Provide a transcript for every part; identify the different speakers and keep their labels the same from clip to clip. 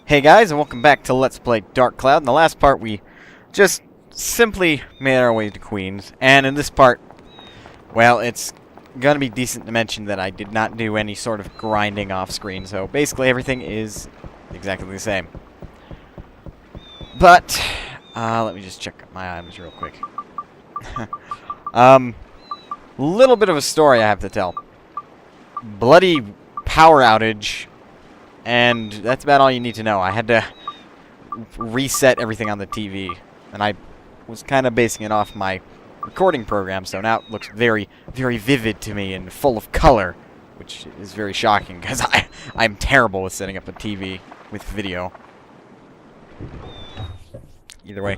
Speaker 1: Hey guys, and welcome back to Let's Play Dark Cloud. In the last part, we just simply made our way to Queens. And in this part, well, it's gonna be decent to mention that I did not do any sort of grinding off screen. So basically everything is exactly the same. But, let me just check my items real quick. Little bit of a story I have to tell. Bloody power outage. And that's about all you need to know. I had to reset everything on the TV. And I was kind of basing it off my recording program, so now it looks very, very vivid to me and full of color. Which is very shocking, because I'm terrible with setting up a TV with video. Either way,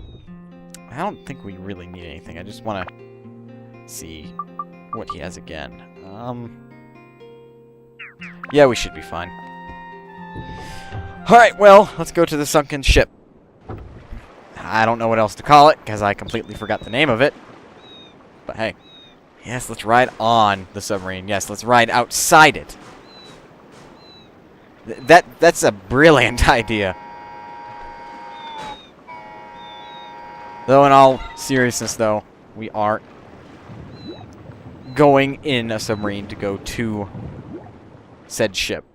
Speaker 1: I don't think we really need anything. I just want to see what he has again. Yeah, we should be fine. Alright, well, let's go to the sunken ship. I don't know what else to call it, because I completely forgot the name of it. But hey. Yes, let's ride on the submarine. Yes, let's ride outside it. That's a brilliant idea. Though in all seriousness, though, we are going in a submarine to go to said ship.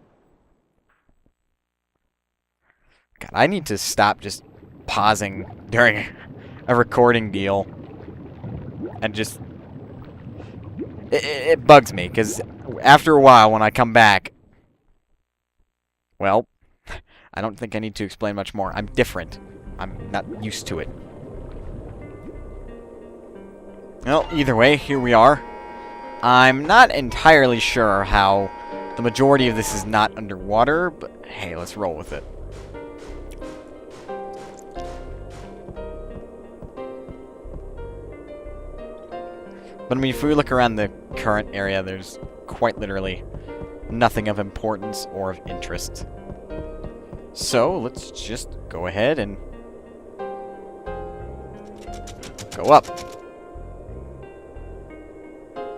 Speaker 1: God, I need to stop just pausing during a recording deal. And just... It bugs me, because after a while, when I come back... Well, I don't think I need to explain much more. I'm different. I'm not used to it. Well, either way, here we are. I'm not entirely sure how the majority of this is not underwater, but hey, let's roll with it. But I mean, if we look around the current area, there's quite literally nothing of importance or of interest. So, let's just go ahead and go up.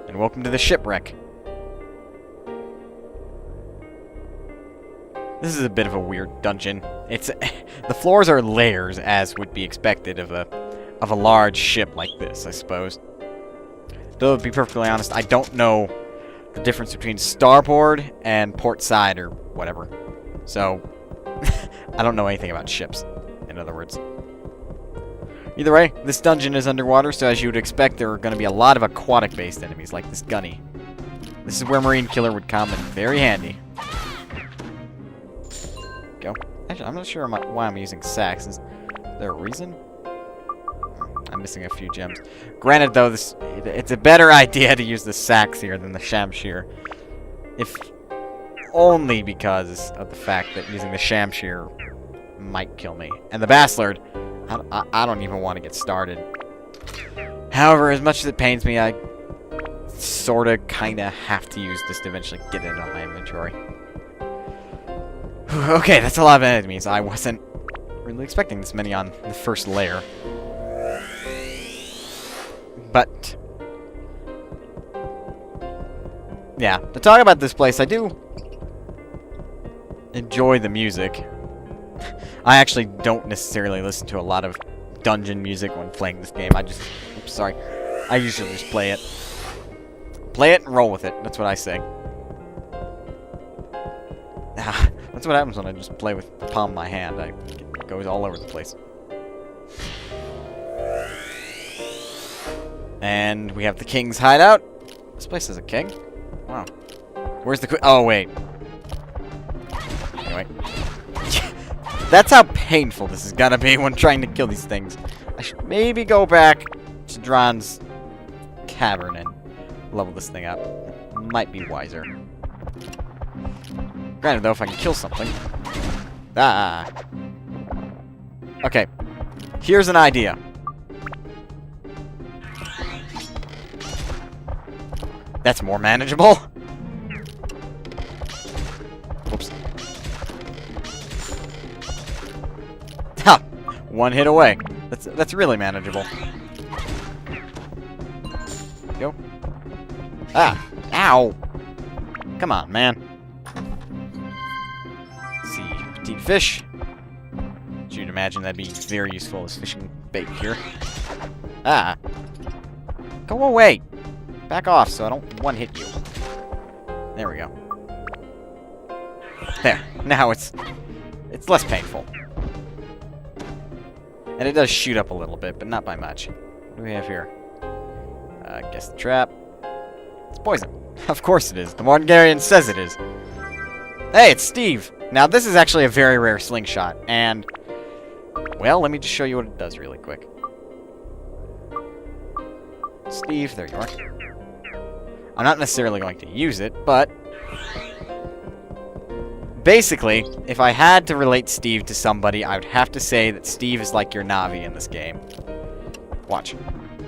Speaker 1: And welcome to the Shipwreck. This is a bit of a weird dungeon. It's the floors are layers, as would be expected of a large ship like this, I suppose. Though, to be perfectly honest, I don't know the difference between starboard and port side or whatever. So, I don't know anything about ships, in other words. Either way, this dungeon is underwater, so as you would expect, there are going to be a lot of aquatic-based enemies, like this gunny. This is where Marine Killer would come in very handy. Go. Actually, I'm not sure why I'm using sacks. Is there a reason? I'm missing a few gems. Granted, though, it's a better idea to use the sacks here than the shamshir. If only because of the fact that using the shamshir might kill me. And the bastard, I don't even want to get started. However, as much as it pains me, I sorta kinda have to use this to eventually get it on my inventory. Okay, that's a lot of enemies. I wasn't really expecting this many on the first layer. But yeah, to talk about this place, I do enjoy the music. I actually don't necessarily listen to a lot of dungeon music when playing this game. Oops, sorry. I usually just play it. Play it and roll with it. That's what I say. That's what happens when I just play with the palm of my hand. It goes all over the place. And we have the king's hideout. This place is a king? Wow. Where's the queen? Oh, wait. Anyway. That's how painful this is gonna be when trying to kill these things. I should maybe go back to Dron's cavern and level this thing up. Might be wiser. Granted, though, if I can kill something. Ah. Okay. Here's an idea. That's more manageable. Whoops. Ha! One hit away. That's really manageable. Go. Ah! Ow! Come on, man. Let's see. Petite fish. imagine that'd be very useful as fishing bait here. Ah. Go away! Back off so I don't one-hit you. There we go. There. Now it's less painful. And it does shoot up a little bit, but not by much. What do we have here? I guess the trap. It's poison. Of course it is. The Morgarian says it is. Hey, it's Steve! Now, this is actually a very rare slingshot, and... well, let me just show you what it does really quick. Steve, there you are. I'm not necessarily going to use it, but... basically, if I had to relate Steve to somebody, I would have to say that Steve is like your Navi in this game. Watch.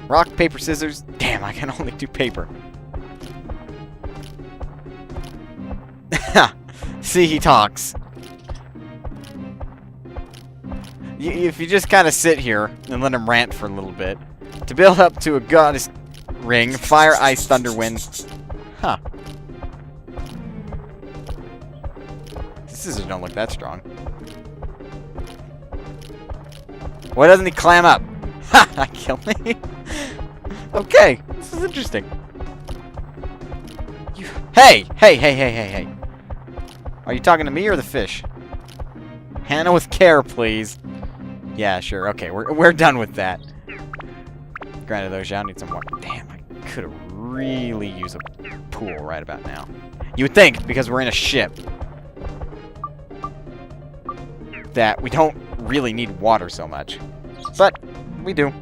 Speaker 1: Rock, paper, scissors. Damn, I can only do paper. See, he talks. If you just kind of sit here and let him rant for a little bit. To build up to a goddess ring, fire, ice, thunder, wind. Huh. The scissors don't look that strong. Why doesn't he clam up? Ha! That killed me. Okay, this is interesting. Hey! Hey! Are you talking to me or the fish? Handle with care, please. Yeah, sure. Okay, we're done with that. Granted, though, Zhao needs some water. Damn, I could have really used a pool right about now. You would think, because we're in a ship, that we don't really need water so much. But we do.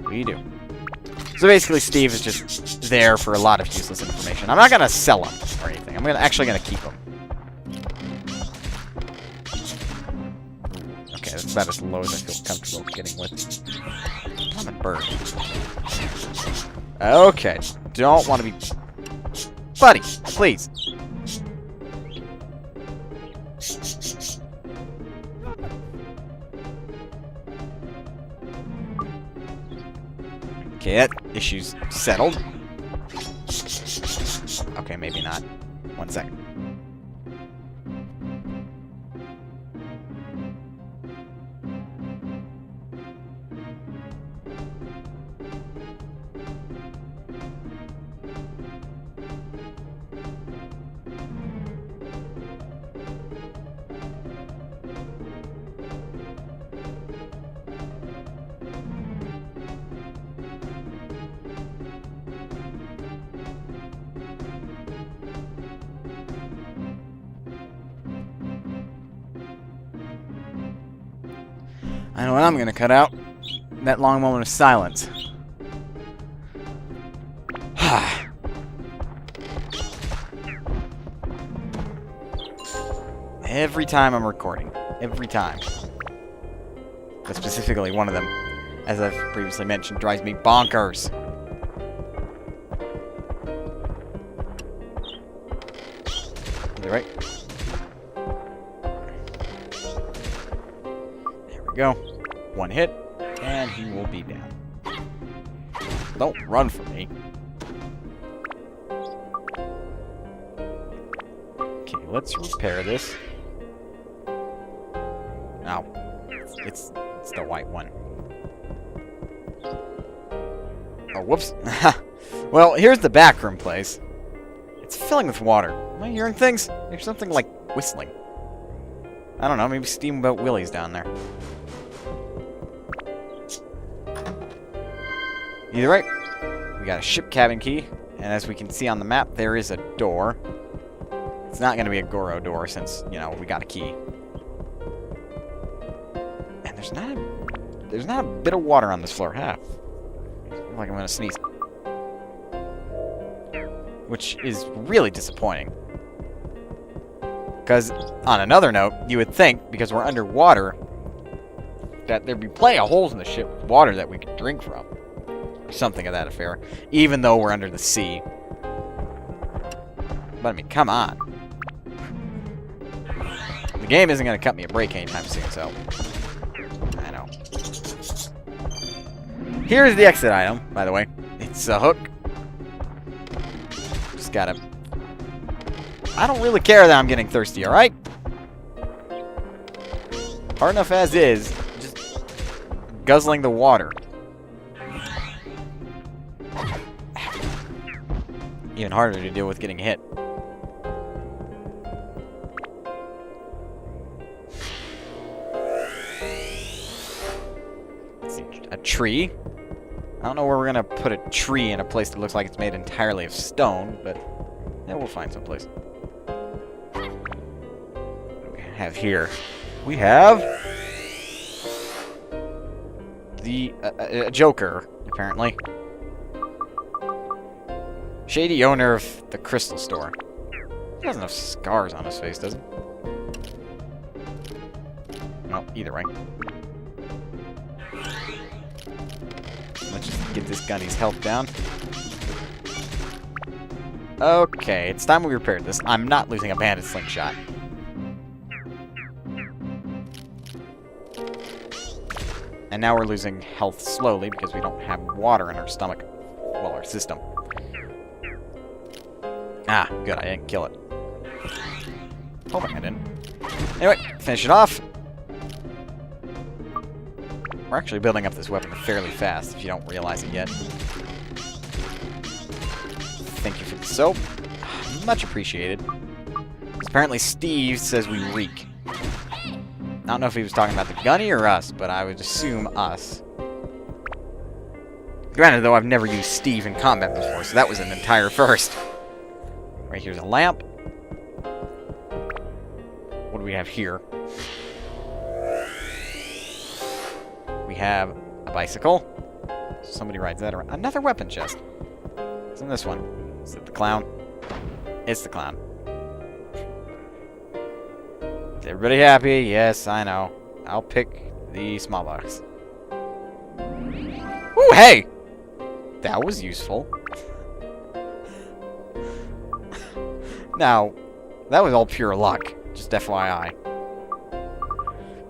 Speaker 1: We do. So basically, Steve is just there for a lot of useless information. I'm not going to sell him or anything. I'm actually going to keep him. Okay, that's about as low as I feel comfortable getting with. I'm a bird. Okay, don't want to be... buddy, please. Okay, that issue's settled. Okay, maybe not. 1 second. I know what I'm gonna cut out. That long moment of silence. Every time I'm recording. Every time. But specifically one of them, as I've previously mentioned, drives me bonkers. Is it right? Go. 1 hit, and he will be down. Don't run from me. Okay, let's repair this. Ow. It's the white one. Oh, whoops. Well, here's the backroom place. It's filling with water. Am I hearing things? There's something like whistling. I don't know, maybe Steamboat Willie's down there. Either way, we got a ship cabin key, and as we can see on the map, there is a door. It's not going to be a Goro door since, you know, we got a key. And there's not a bit of water on this floor. I feel like I'm going to sneeze. Which is really disappointing. Because, on another note, you would think, because we're underwater, that there'd be plenty of holes in the ship with water that we could drink from. Something of that affair, even though we're under the sea. But I mean, come on. The game isn't going to cut me a break anytime soon, so... I know. Here's the exit item, by the way. It's a hook. Just gotta... I don't really care that I'm getting thirsty, alright? Hard enough as is, just guzzling the water. Even harder to deal with getting hit. Let's see, a tree. I don't know where we're gonna put a tree in a place that looks like it's made entirely of stone, but yeah, we'll find some place. What do we have here? We have the a Joker, apparently. Shady owner of the crystal store. He doesn't have scars on his face, does he? Well, either way. Let's just get this gunny's health down. Okay, it's time we repaired this. I'm not losing a bandit slingshot. And now we're losing health slowly because we don't have water in our stomach. Well, our system. Ah, good, I didn't kill it. Hoping I didn't. Anyway, finish it off. We're actually building up this weapon fairly fast, if you don't realize it yet. Thank you for the soap. Much appreciated. Apparently Steve says we reek. I don't know if he was talking about the gunny or us, but I would assume us. Granted, though, I've never used Steve in combat before, so that was an entire first. Right here's a lamp. What do we have here? We have a bicycle. Somebody rides that around. Another weapon chest. What's in this one? Is it the clown? It's the clown. Is everybody happy? Yes, I know. I'll pick the small box. Ooh, hey! That was useful. Now, that was all pure luck. Just FYI.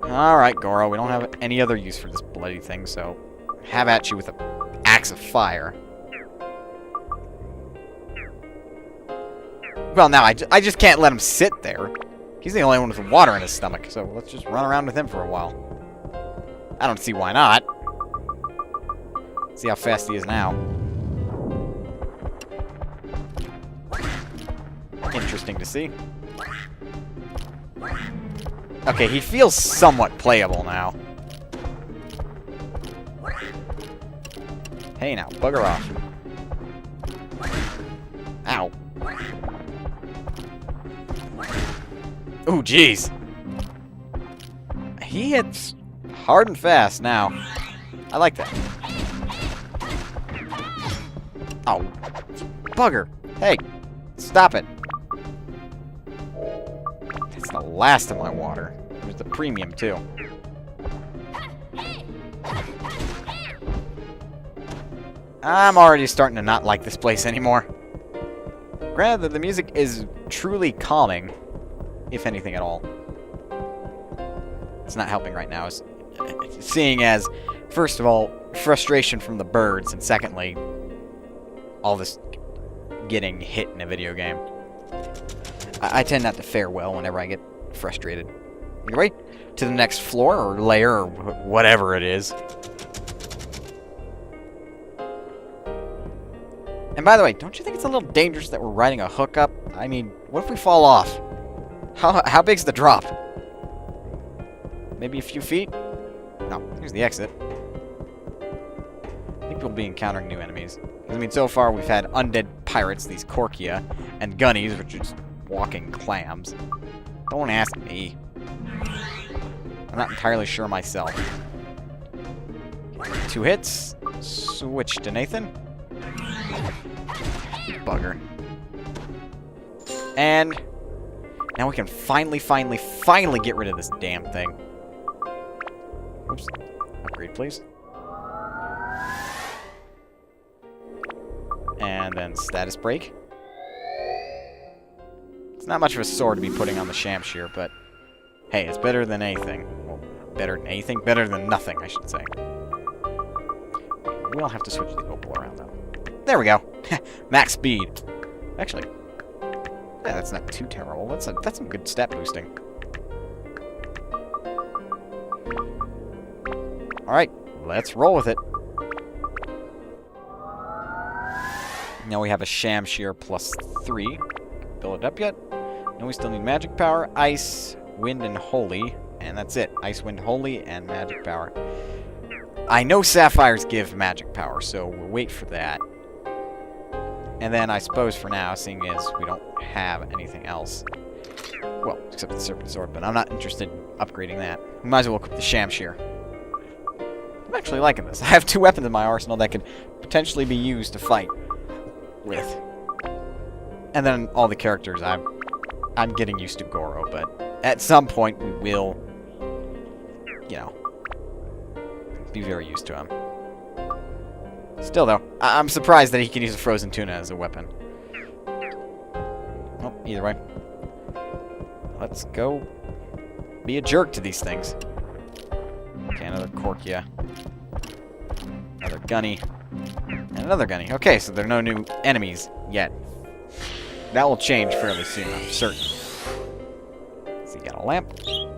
Speaker 1: Alright, Goro, we don't have any other use for this bloody thing, so have at you with an axe of fire. Well, now, I just can't let him sit there. He's the only one with water in his stomach, so let's just run around with him for a while. I don't see why not. See how fast he is now. Interesting to see. Okay, he feels somewhat playable now. Hey now, bugger off. Ow. Ooh, jeez. He hits hard and fast now. I like that. Oh, bugger. Hey, stop it. That's the last of my water. It was the premium, too. I'm already starting to not like this place anymore. Granted, the music is truly calming, if anything at all. It's not helping right now. Seeing as, first of all, frustration from the birds, and secondly, all this getting hit in a video game. I tend not to fare well whenever I get frustrated. Anyway, to the next floor, or layer, or whatever it is. And by the way, don't you think it's a little dangerous that we're riding a hookup? I mean, what if we fall off? How big's the drop? Maybe a few feet? No, here's the exit. I think we'll be encountering new enemies. I mean, so far we've had undead pirates, these Korkia, and gunnies, which are just walking clams. Don't ask me. I'm not entirely sure myself. 2 hits. Switch to Nathan. Bugger. And now we can finally get rid of this damn thing. Oops. Upgrade, please. And then status break. It's not much of a sword to be putting on the Shamshir, but hey, it's better than anything. Well, better than anything? Better than nothing, I should say. We'll have to switch the opal around, though. There we go. Max speed. Actually, yeah, that's not too terrible. That's some good stat boosting. Alright, let's roll with it. Now we have a Shamshir +3. Build it up yet? No, we still need magic power, ice, wind, and holy. And that's it. Ice, wind, holy, and magic power. I know sapphires give magic power, so we'll wait for that. And then I suppose for now, seeing as we don't have anything else. Well, except the Serpent Sword, but I'm not interested in upgrading that. We might as well equip the Shamshir. I'm actually liking this. I have 2 weapons in my arsenal that could potentially be used to fight with. And then all the characters, I'm getting used to Goro, but at some point we will, you know, be very used to him. Still, though, I'm surprised that he can use a frozen tuna as a weapon. Well, either way. Let's go be a jerk to these things. Okay, another Korkia. Another Gunny. And another Gunny. Okay, so there are no new enemies yet. That will change fairly soon, I'm certain. So you got a lamp. Oh,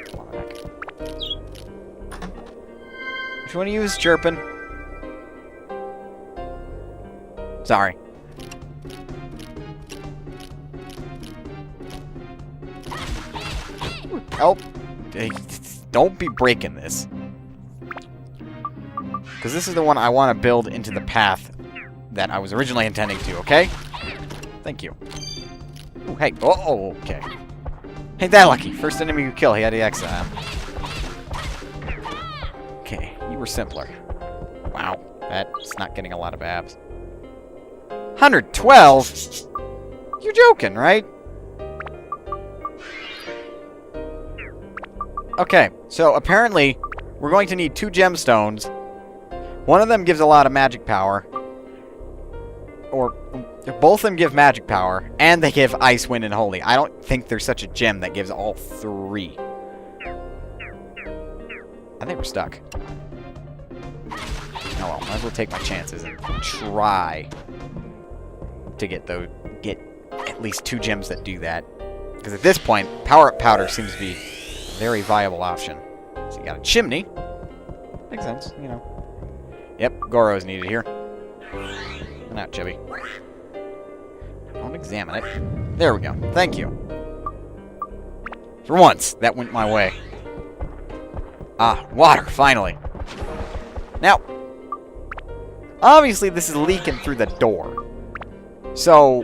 Speaker 1: come on back. Which one do you use, Chirpin? Sorry. Oh, don't be breaking this. Because this is the one I want to build into the path that I was originally intending to, okay? Thank you. Ooh, hey. Oh, okay. Ain't that lucky. First enemy you kill, he had to exile. Okay, you were simpler. Wow, that's not getting a lot of abs. 112? You're joking, right? Okay, so apparently we're going to need 2 gemstones. One of them gives a lot of magic power. Or both of them give magic power, and they give ice, wind, and holy. I don't think there's such a gem that gives all 3. I think we're stuck. Oh well, might as well take my chances and try to get at least 2 gems that do that. Because at this point, power-up powder seems to be a very viable option. So you got a chimney. Makes sense, you know. Yep, Goro's needed here. Not chubby. Don't examine it. There we go. Thank you. For once, that went my way. Ah, water, finally. Now, obviously this is leaking through the door. So,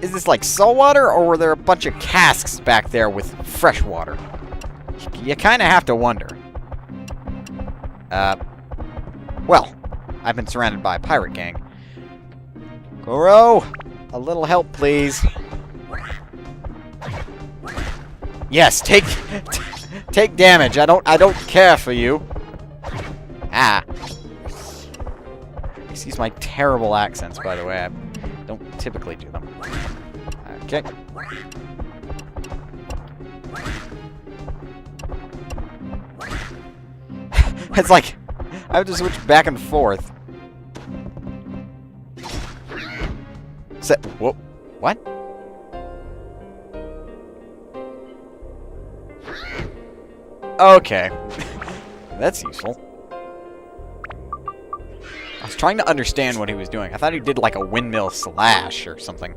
Speaker 1: is this like salt water, or were there a bunch of casks back there with fresh water? You kind of have to wonder. Well, I've been surrounded by a pirate gang. Goro, a little help, please. Yes, take damage. I don't care for you. Ah. Excuse my terrible accents, by the way. I don't typically do them. Okay. It's like I have to switch back and forth. Whoa. What? Okay. That's useful. I was trying to understand what he was doing. I thought he did like a windmill slash or something.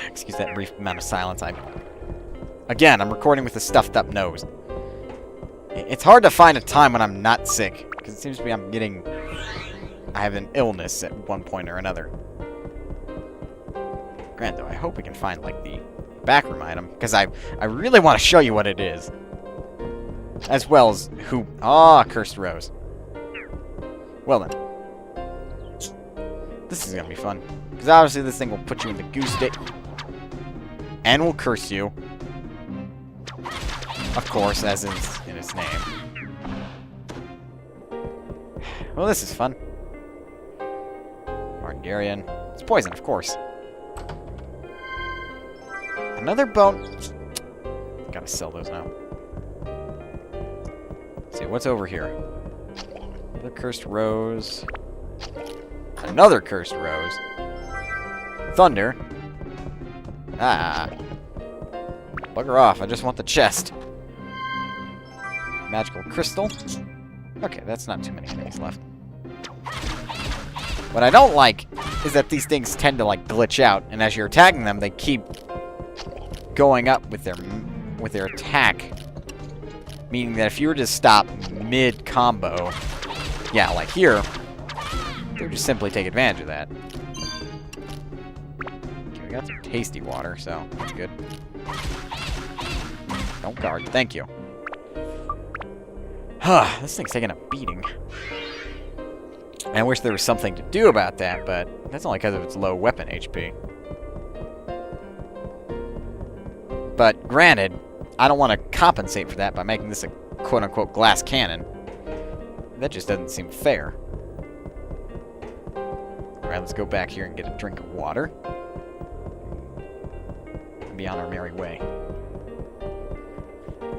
Speaker 1: Excuse that brief amount of silence. Again, I'm recording with a stuffed up nose. It's hard to find a time when I'm not sick, because it seems to be I have an illness at one point or another. Grant, though, I hope we can find, like, the backroom item, because I really want to show you what it is. As well as who... Ah, Cursed Rose. Well, then. This is going to be fun. Because obviously this thing will put you in the goose state. And will curse you. Of course, as is in its name. Well, this is fun. Margarian. It's poison, of course. Another bone. Gotta sell those now. Let's see, what's over here? Another Cursed Rose. Another Cursed Rose. Thunder. Ah. Bugger off, I just want the chest. Magical crystal. Okay, that's not too many enemies left. What I don't like is that these things tend to like glitch out, and as you're attacking them, they keep going up with their attack. Meaning that if you were to stop mid-combo, yeah, like here, they would just simply take advantage of that. Okay, we got some tasty water, so that's good. Don't guard, thank you. This thing's taking a beating. I wish there was something to do about that, but that's only because of its low weapon HP. But granted, I don't want to compensate for that by making this a quote-unquote glass cannon. That just doesn't seem fair. Alright, let's go back here and get a drink of water. And be on our merry way.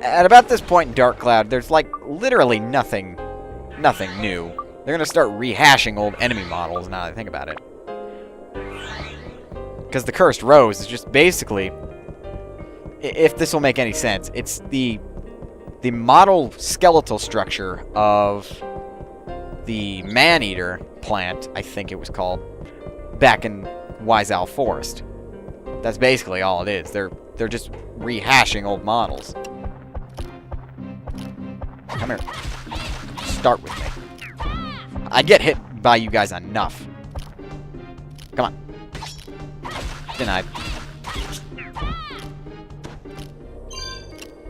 Speaker 1: At about this point in Dark Cloud, there's like literally nothing new. They're gonna start rehashing old enemy models now that I think about it. Because the Cursed Rose is just basically, if this will make any sense, it's the model skeletal structure of the Man-Eater plant, I think it was called, back in Wise Owl Forest. That's basically all it is. They're just rehashing old models. Come here. Start with me. I get hit by you guys enough. Come on. Denied.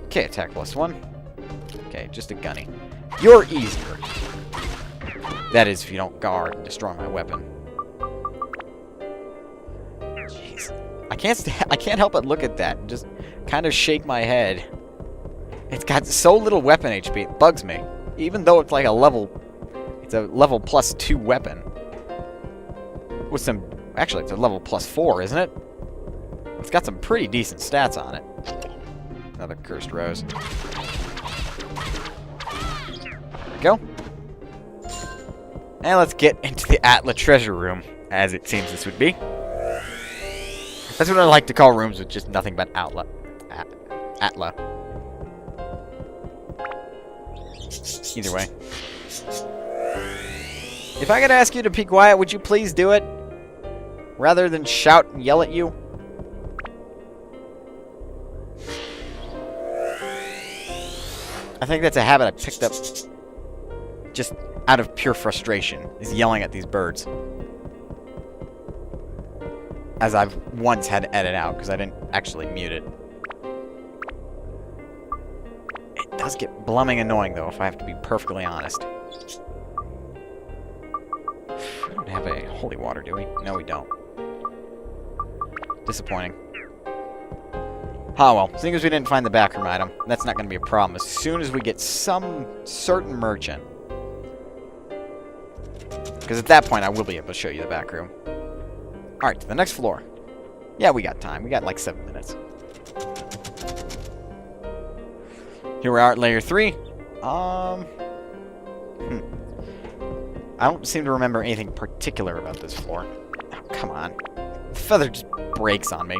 Speaker 1: Okay, attack +1. Okay, just a gunny. You're easier. That is if you don't guard and destroy my weapon. Jeez. I can't help but look at that and just kind of shake my head. It's got so little weapon HP, it bugs me. Even though it's like a level +2 weapon. With some, actually it's a level +4, isn't it? It's got some pretty decent stats on it. Another Cursed Rose. There we go. And let's get into the Atla treasure room, as it seems this would be. That's what I like to call rooms with just nothing but Atla. Either way. If I could ask you to be quiet, would you please do it? Rather than shout and yell at you? I think that's a habit I picked up just out of pure frustration, is yelling at these birds. As I've once had to edit out, because I didn't actually mute it. It does get blooming annoying, though, if I have to be perfectly honest. We don't have a holy water, do we? No, we don't. Disappointing. Ah, well, seeing as we didn't find the backroom item, that's not going to be a problem as soon as we get some certain merchant. Because at that point, I will be able to show you the backroom. Alright, to the next floor. Yeah, we got time. We got like 7 minutes. Here we are at layer 3. I don't seem to remember anything particular about this floor. Oh, come on. The feather just breaks on me.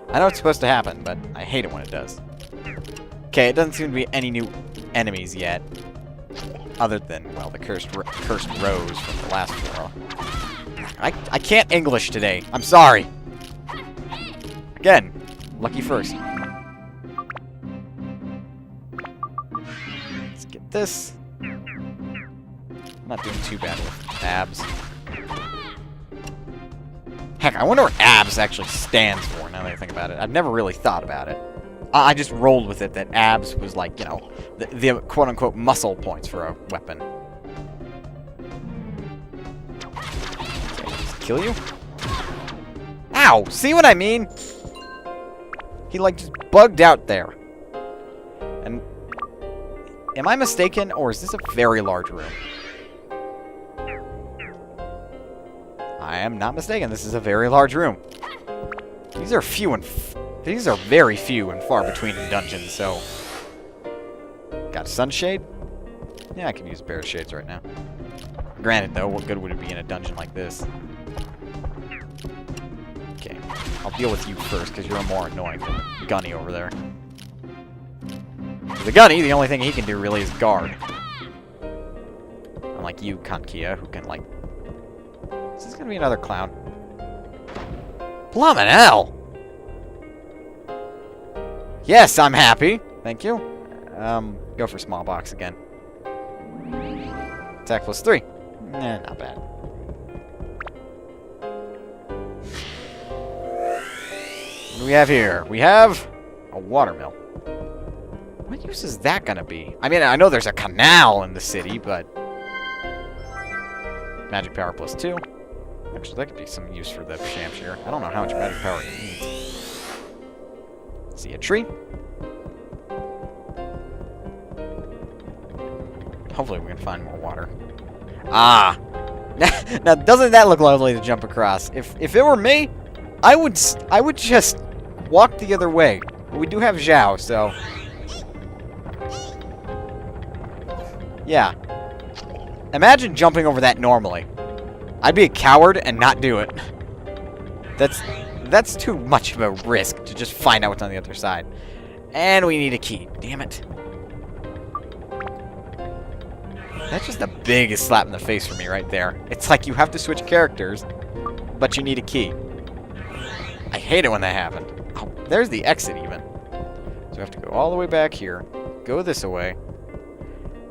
Speaker 1: I know it's supposed to happen, but I hate it when it does. Okay, it doesn't seem to be any new enemies yet. Other than, well, the cursed rose from the last floor. I can't English today. I'm sorry. Again, lucky first. Let's get this. I'm not doing too bad with abs. Heck, I wonder what abs actually stands for, now that I think about it. I've never really thought about it. I just rolled with it that abs was like, you know, the quote-unquote muscle points for a weapon. Okay, just kill you? Ow! See what I mean? He, like, just bugged out there. And am I mistaken, or is this a very large room? I am not mistaken. This is a very large room. These are very few and far between in dungeons, so... Got a sunshade? Yeah, I can use a pair of shades right now. Granted, though, what good would it be in a dungeon like this? Okay. I'll deal with you first, because you're more annoying than Gunny over there. The Gunny, the only thing he can do really is guard. Unlike you, Kankia, who can, like... Is this gonna be another clown? Blummin' hell! Yes, I'm happy. Thank you. Go for small box again. Attack plus 3. Nah, not bad. What do we have here? We have a watermill. What use is that gonna be? I mean, I know there's a canal in the city, but... Magic power plus 2. Actually, that could be some use for the Shamshire. I don't know how much magic power it needs. See a tree. Hopefully we can find more water. Ah! Now, doesn't that look lovely to jump across? If it were me, I would just walk the other way. But we do have Zhao, so... Yeah. Imagine jumping over that normally. I'd be a coward and not do it. That's too much of a risk to just find out what's on the other side. And we need a key. Damn it. That's just the biggest slap in the face for me right there. It's like you have to switch characters, but you need a key. I hate it when that happens. Oh, there's the exit even. So we have to go all the way back here, go this away,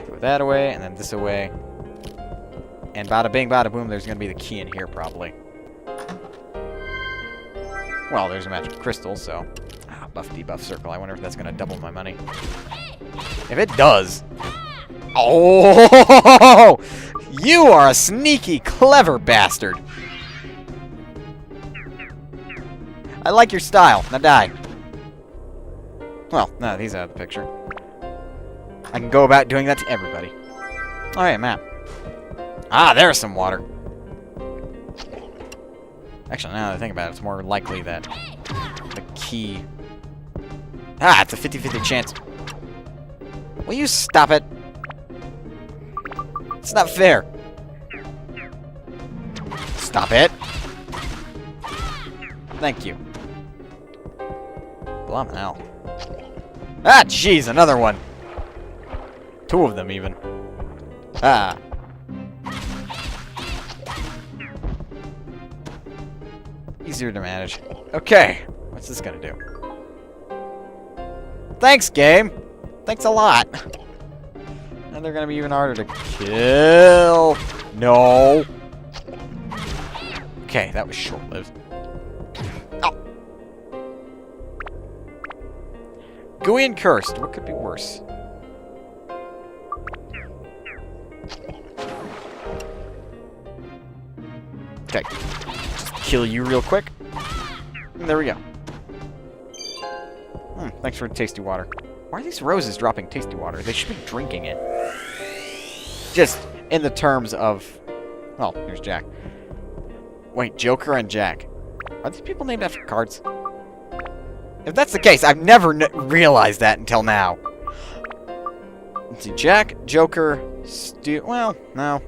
Speaker 1: go that away, and then this away. And bada bing, bada boom, there's going to be the key in here probably. Well, there's a magic crystal, so... Ah, buff debuff circle. I wonder if that's going to double my money. If it does... Oh! You are a sneaky, clever bastard. I like your style. Now die. Well, no, these are out of the picture. I can go about doing that to everybody. Alright, map. Ah, there's some water. Actually, now that I think about it, it's more likely that the key... Ah, it's a 50-50 chance. Will you stop it? It's not fair. Stop it. Thank you. Blummin' hell. Ah, jeez, another one. 2 of them, even. Ah. Easier to manage. Okay. What's this gonna do? Thanks, game. Thanks a lot. Now they're gonna be even harder to kill. No. Okay, that was short-lived. Oh. Gooey and cursed. What could be worse? Okay. Just kill you real quick. And there we go. Thanks for tasty water. Why are these roses dropping tasty water? They should be drinking it. Just in the terms of... Oh, here's Jack. Wait, Joker and Jack. Are these people named after cards? If that's the case, I've never realized that until now. Let's see, Jack, Joker, Stu... Well, no.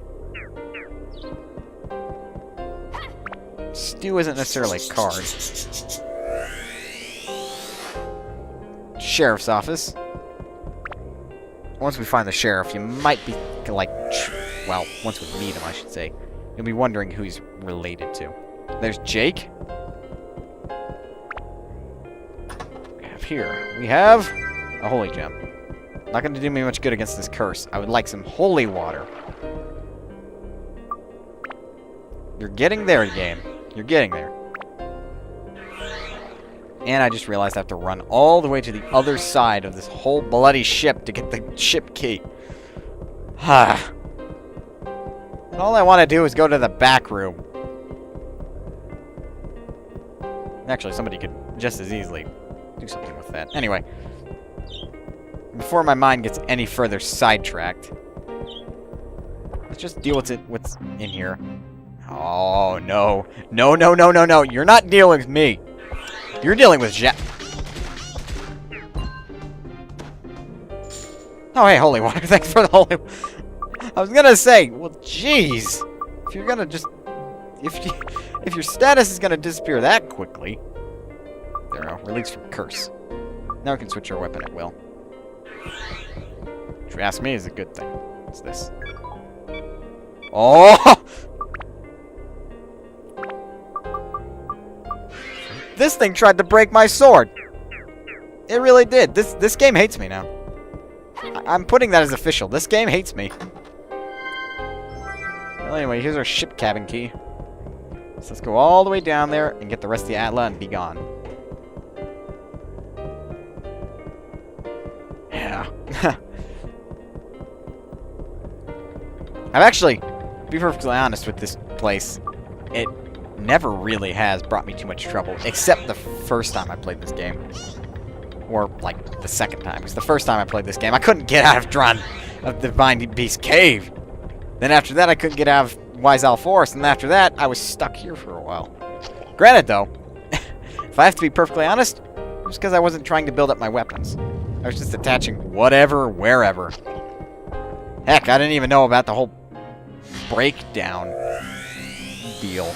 Speaker 1: Stu isn't necessarily a card. Sheriff's office. Once we find the sheriff, you might be, like... Well, once we meet him, I should say. You'll be wondering who he's related to. There's Jake. Here we have a holy gem. Not going to do me much good against this curse. I would like some holy water. You're getting there, game. You're getting there. And I just realized I have to run all the way to the other side of this whole bloody ship to get the ship key. And all I want to do is go to the back room. Actually, somebody could just as easily do something with that. Anyway, before my mind gets any further sidetracked, let's just deal with what's in here. Oh, no. No, no, no, no, no. You're not dealing with me. You're dealing with Jack. Oh, hey, holy water. Thanks for the holy... I was gonna say, well, jeez. If you're gonna just... If your status is gonna disappear that quickly... arrow. Release from curse. Now we can switch our weapon at will. Which, if you ask me, is a good thing. What's this? Oh! This thing tried to break my sword! It really did. This game hates me now. I'm putting that as official. This game hates me. Well, anyway, here's our ship cabin key. So let's go all the way down there and get the rest of the Atla and be gone. Yeah. I've actually, to be perfectly honest with this place, it never really has brought me too much trouble, except the first time I played this game. Or, like, the second time. Because the first time I played this game, I couldn't get out of the Divine Beast Cave. Then after that, I couldn't get out of Wise Owl Forest, and after that, I was stuck here for a while. Granted, though, if I have to be perfectly honest, it was because I wasn't trying to build up my weapons. I was just attaching whatever, wherever. Heck, I didn't even know about the whole breakdown deal.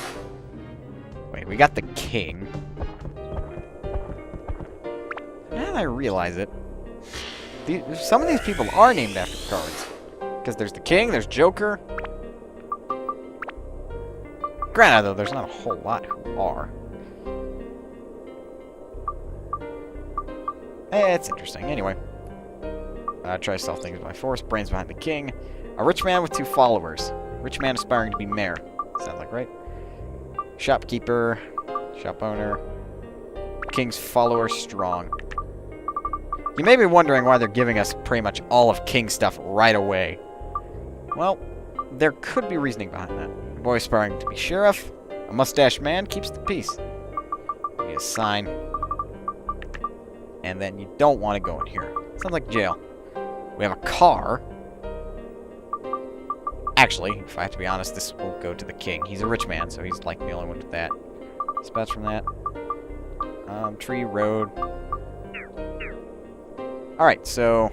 Speaker 1: Wait, we got the king. Now I realize it. Some of these people are named after cards. Because there's the king, there's Joker. Granted, though, there's not a whole lot who are. It's interesting. Anyway. Try to solve things by force. Brains behind the king. A rich man with 2 followers. Rich man aspiring to be mayor. Sounds like right. Shopkeeper. Shop owner. King's follower strong. You may be wondering why they're giving us pretty much all of King's stuff right away. Well, there could be reasoning behind that. A boy aspiring to be sheriff. A mustached man keeps the peace. You need a sign. And then you don't want to go in here. Sounds like jail. We have a car. Actually, if I have to be honest, this will go to the king. He's a rich man, so he's like the only one with that. Spots from that. Tree, road. Alright, so...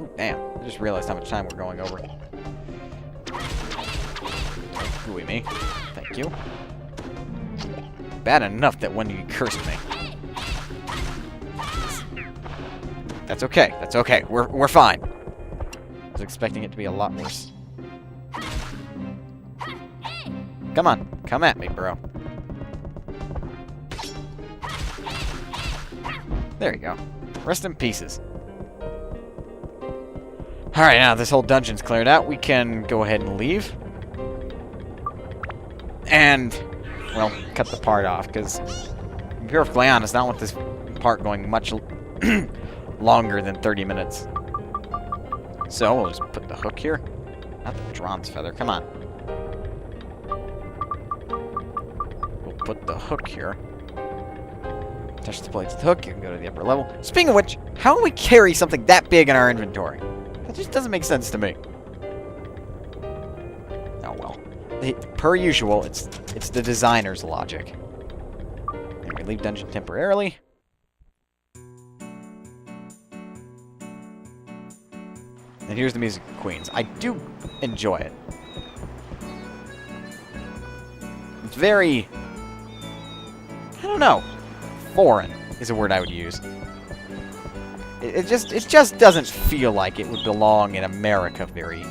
Speaker 1: Ooh, damn. I just realized how much time we're going over. Gooey me. Thank you. Bad enough that one of you cursed me. That's okay. That's okay. We're fine. I was expecting it to be a lot worse. Come on. Come at me, bro. There you go. Rest in pieces. Alright, now this whole dungeon's cleared out. We can go ahead and leave. And, well, cut the part off, because, to be perfectly honest, I don't want this part going much longer than 30 minutes. So, we'll just put the hook here. Not the Dron's feather, come on. We'll put the hook here. Touch the blade to the hook, you can go to the upper level. Speaking of which, how do we carry something that big in our inventory? That just doesn't make sense to me. Oh well. Per usual, it's the designer's logic. And we leave dungeon temporarily. And here's the music of Queens. I do enjoy it. It's very... I don't know. Foreign is a word I would use. It just doesn't feel like it would belong in America very,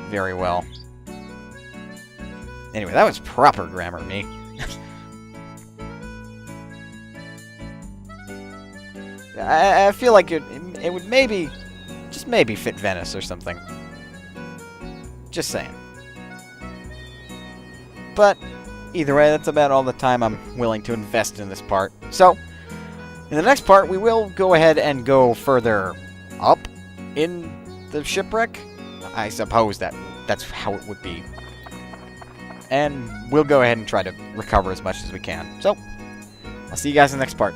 Speaker 1: very well. Anyway, that was proper grammar, me. I feel like it would maybe, just maybe fit Venice or something. Just saying. But either way, that's about all the time I'm willing to invest in this part. So, in the next part, we will go ahead and go further up in the shipwreck. I suppose that's how it would be. And we'll go ahead and try to recover as much as we can. So, I'll see you guys in the next part.